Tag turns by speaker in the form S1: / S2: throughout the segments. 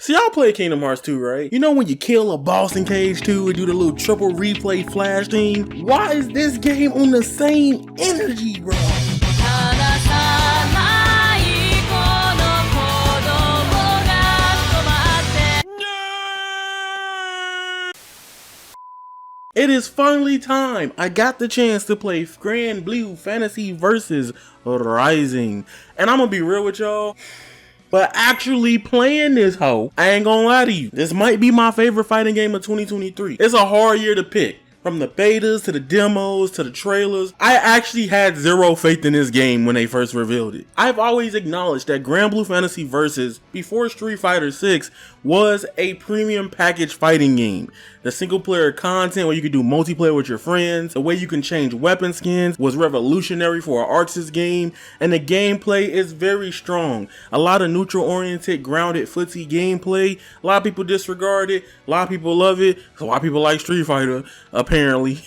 S1: So y'all play Kingdom Hearts 2, right? You know when you kill a boss in Cage 2 and do the little triple replay flash thing? Why is this game on the same energy, bro? It is finally time. I got the chance to play GRANBLUE Fantasy Versus Rising. And I'm gonna be real with y'all. But actually playing this hoe, I ain't gonna lie to you, this might be my favorite fighting game of 2023. It's a hard year to pick. From the betas to the demos to the trailers, I actually had zero faith in this game when they first revealed it. I've always acknowledged that GRANBLUE Fantasy Versus, before Street Fighter 6, was a premium package fighting game. The single player content where you could do multiplayer with your friends, the way you can change weapon skins was revolutionary for an Arcsys game, and the gameplay is very strong. A lot of neutral oriented, grounded, footsie gameplay. A lot of people disregard it, a lot of people love it, a lot of people like Street Fighter, apparently.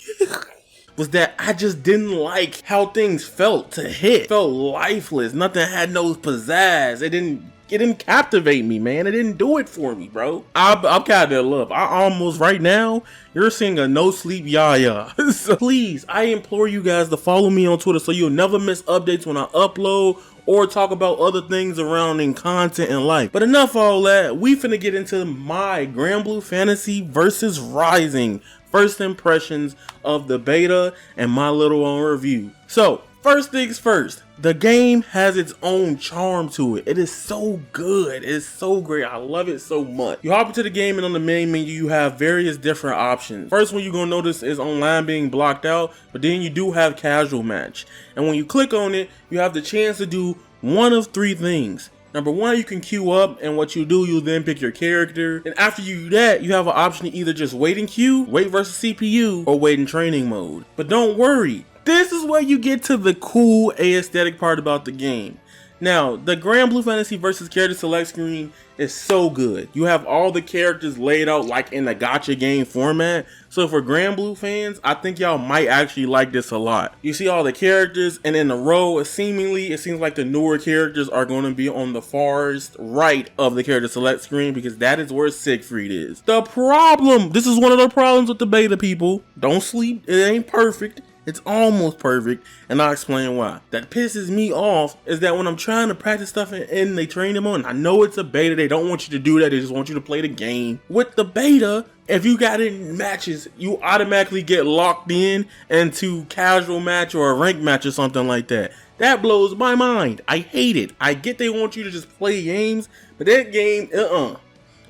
S1: Was that I just didn't like how things felt to hit. It felt lifeless. Nothing had no pizzazz. It didn't captivate me, man. It didn't do it for me, bro. I'm kind of in love. I almost, right now, you're seeing a no sleep yaya. So please, I implore you guys to follow me on Twitter so you'll never miss updates when I upload or talk about other things around in content and life. But enough of all that, we finna get into my GRANBLUE Fantasy Versus Rising first impressions of the beta and my little own review. So, first things first, the game has its own charm to it. It is so good. It is so great. I love it so much. You hop into the game and on the main menu, you have various different options. First one you're going to notice is online being blocked out, but then you do have casual match. And when you click on it, you have the chance to do one of three things. Number one, you can queue up, and what you do, you then pick your character. And after you do that, you have an option to either just wait in queue, wait versus CPU, or wait in training mode. But don't worry. This is where you get to the cool aesthetic part about the game. Now, the GRANBLUE Fantasy Versus character select screen is so good. You have all the characters laid out like in the gacha game format. So for GRANBLUE fans, I think y'all might actually like this a lot. You see all the characters, and in a row, it seems like the newer characters are going to be on the farthest right of the character select screen because that is where Siegfried is. The problem, this is one of the problems with the beta, people. Don't sleep, it ain't perfect. It's almost perfect, and I'll explain why. That pisses me off is that when I'm trying to practice stuff and they train them on, I know it's a beta, they don't want you to do that, they just want you to play the game. With the beta, if you got in matches, you automatically get locked in into casual match or a ranked match or something like that. That blows my mind. I hate it. I get they want you to just play games, but that game,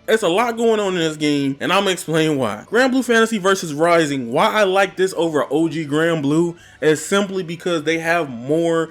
S1: It's a lot going on in this game, and I'm gonna explain why. GRANBLUE Fantasy Versus Rising, why I like this over OG GRANBLUE is simply because they have more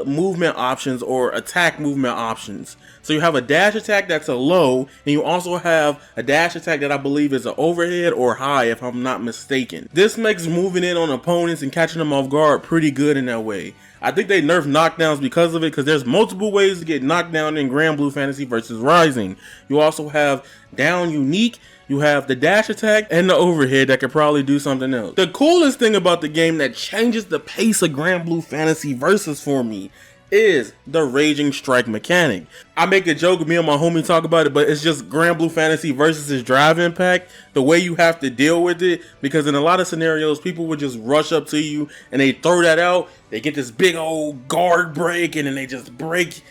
S1: movement options or attack movement options. So you have a dash attack that's a low, and you also have a dash attack that I believe is an overhead or high if I'm not mistaken. This makes moving in on opponents and catching them off guard pretty good in that way. I think they nerfed knockdowns because of it, because there's multiple ways to get knocked down in GRANBLUE Fantasy Versus Rising. You also have down unique, you have the dash attack, and the overhead that could probably do something else. The coolest thing about the game that changes the pace of GRANBLUE Fantasy Versus for me is the Raging Strike mechanic. I make a joke, me and my homie talk about it, but it's just GRANBLUE Fantasy Versus' drive impact, the way you have to deal with it, because in a lot of scenarios, people would just rush up to you and they throw that out, they get this big old guard break, and then they just break.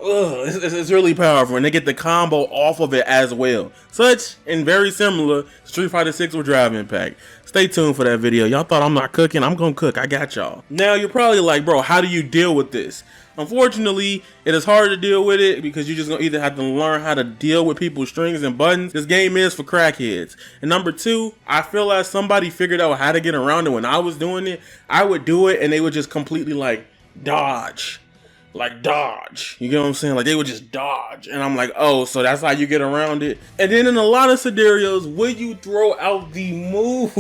S1: It's really powerful, and they get the combo off of it as well. Such and very similar Street Fighter 6 with drive impact. Stay tuned for that video. Y'all thought I'm not cooking? I'm gonna cook. I got y'all. Now you're probably like, bro, how do you deal with this? Unfortunately, it is hard to deal with it because you're just gonna either have to learn how to deal with people's strings and buttons. This game is for crackheads. And number two, I feel like somebody figured out how to get around it. When I was doing it, I would do it and they would just completely like dodge. Like dodge, you get what I'm saying? Like they would just dodge, and I'm like, oh, so that's how you get around it. And then in a lot of scenarios, when you throw out the move,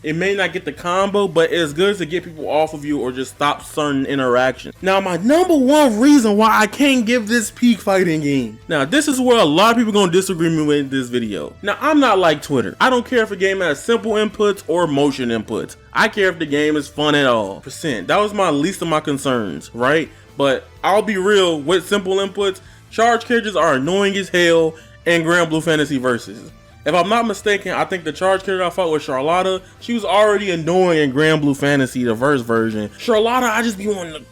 S1: it may not get the combo, but it's good to get people off of you or just stop certain interactions. Now, my number one reason why I can't give this peak fighting game. Now, this is where a lot of people are gonna disagree with me in this video. Now, I'm not like Twitter. I don't care if a game has simple inputs or motion inputs. I care if the game is fun at all. That was my least of my concerns, right? But I'll be real, with simple inputs, charge characters are annoying as hell in GRANBLUE Fantasy Versus. If I'm not mistaken, I think the charge character I fought with Charlotta, she was already annoying in GRANBLUE Fantasy, the verse version. Charlotta, I just be wanting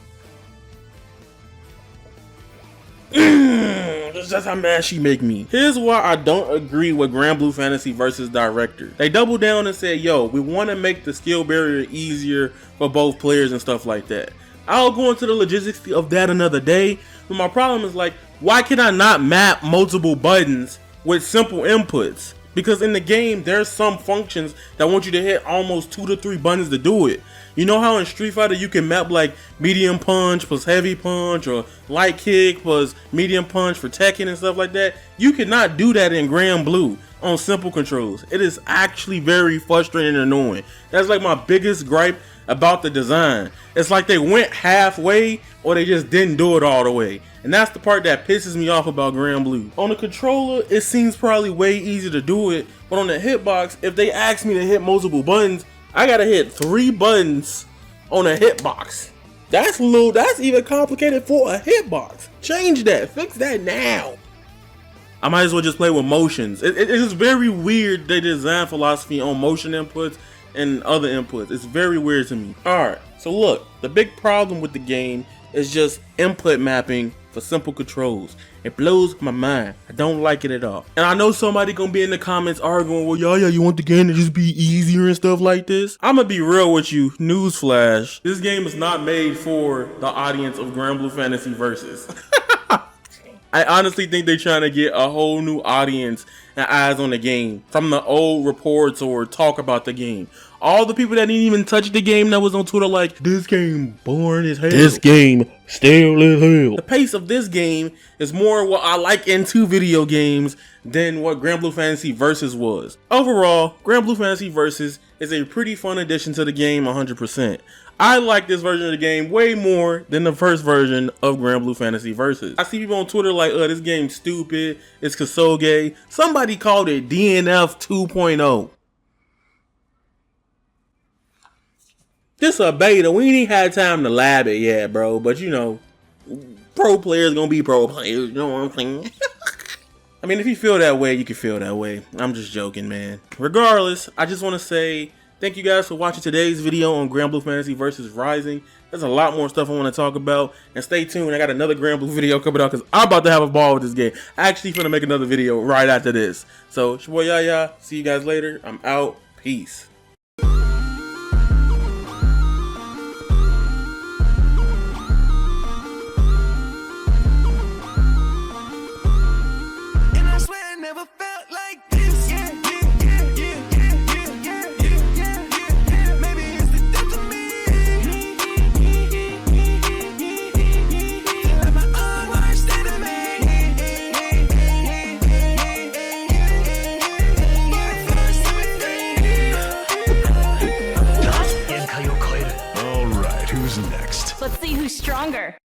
S1: to... That's how mad she make me. Here's why I don't agree with GRANBLUE Fantasy Versus director. They doubled down and said, yo, we want to make the skill barrier easier for both players and stuff like that. I'll go into the logistics of that another day, but my problem is like, why can I not map multiple buttons with simple inputs? Because in the game, there's some functions that want you to hit almost 2 to 3 buttons to do it. You know how in Street Fighter you can map like medium punch plus heavy punch, or light kick plus medium punch for Tekken and stuff like that? You cannot do that in GRANBLUE on simple controls. It is actually very frustrating and annoying. That's like my biggest gripe about the design. It's like they went halfway or they just didn't do it all the way. And that's the part that pisses me off about GRANBLUE. On the controller, it seems probably way easier to do it, but on the hitbox, if they ask me to hit multiple buttons, I gotta hit 3 buttons on a hitbox. That's even complicated for a hitbox. Change that, fix that now. I might as well just play with motions. It is very weird, the design philosophy on motion inputs and other inputs. It's very weird to me. Alright, so look, the big problem with the game is just input mapping for simple controls. It blows my mind. I don't like it at all. And I know somebody gonna be in the comments arguing, well, yeah, you want the game to just be easier and stuff like this? I'm gonna be real with you. Newsflash. This game is not made for the audience of GRANBLUE Fantasy Versus. I honestly think they're trying to get a whole new audience and eyes on the game from the old reports or talk about the game. All the people that didn't even touch the game that was on Twitter like, this game boring as hell. This game stale as hell. The pace of this game is more what I like in 2 video games than what GRANBLUE Fantasy Versus was. Overall, GRANBLUE Fantasy Versus is a pretty fun addition to the game 100%. I like this version of the game way more than the first version of GRANBLUE Fantasy Versus. I see people on Twitter like, this game's stupid, it's Kasuge. Somebody called it DNF 2.0. This a beta, we ain't even had time to lab it yet, bro. But you know, pro players gonna be pro players, you know what I'm saying? I mean, if you feel that way, you can feel that way. I'm just joking, man. Regardless, I just want to say thank you guys for watching today's video on GRANBLUE Fantasy Versus Rising. There's a lot more stuff I want to talk about. And stay tuned, I got another GRANBLUE video coming out because I'm about to have a ball with this game. I actually finna make another video right after this. So, it's your boy Yaya. See you guys later. I'm out. Peace.
S2: Never felt like this. Maybe it's the death of me. Let my own worst enemy.
S3: All right, who's next?
S4: Let's see who's stronger.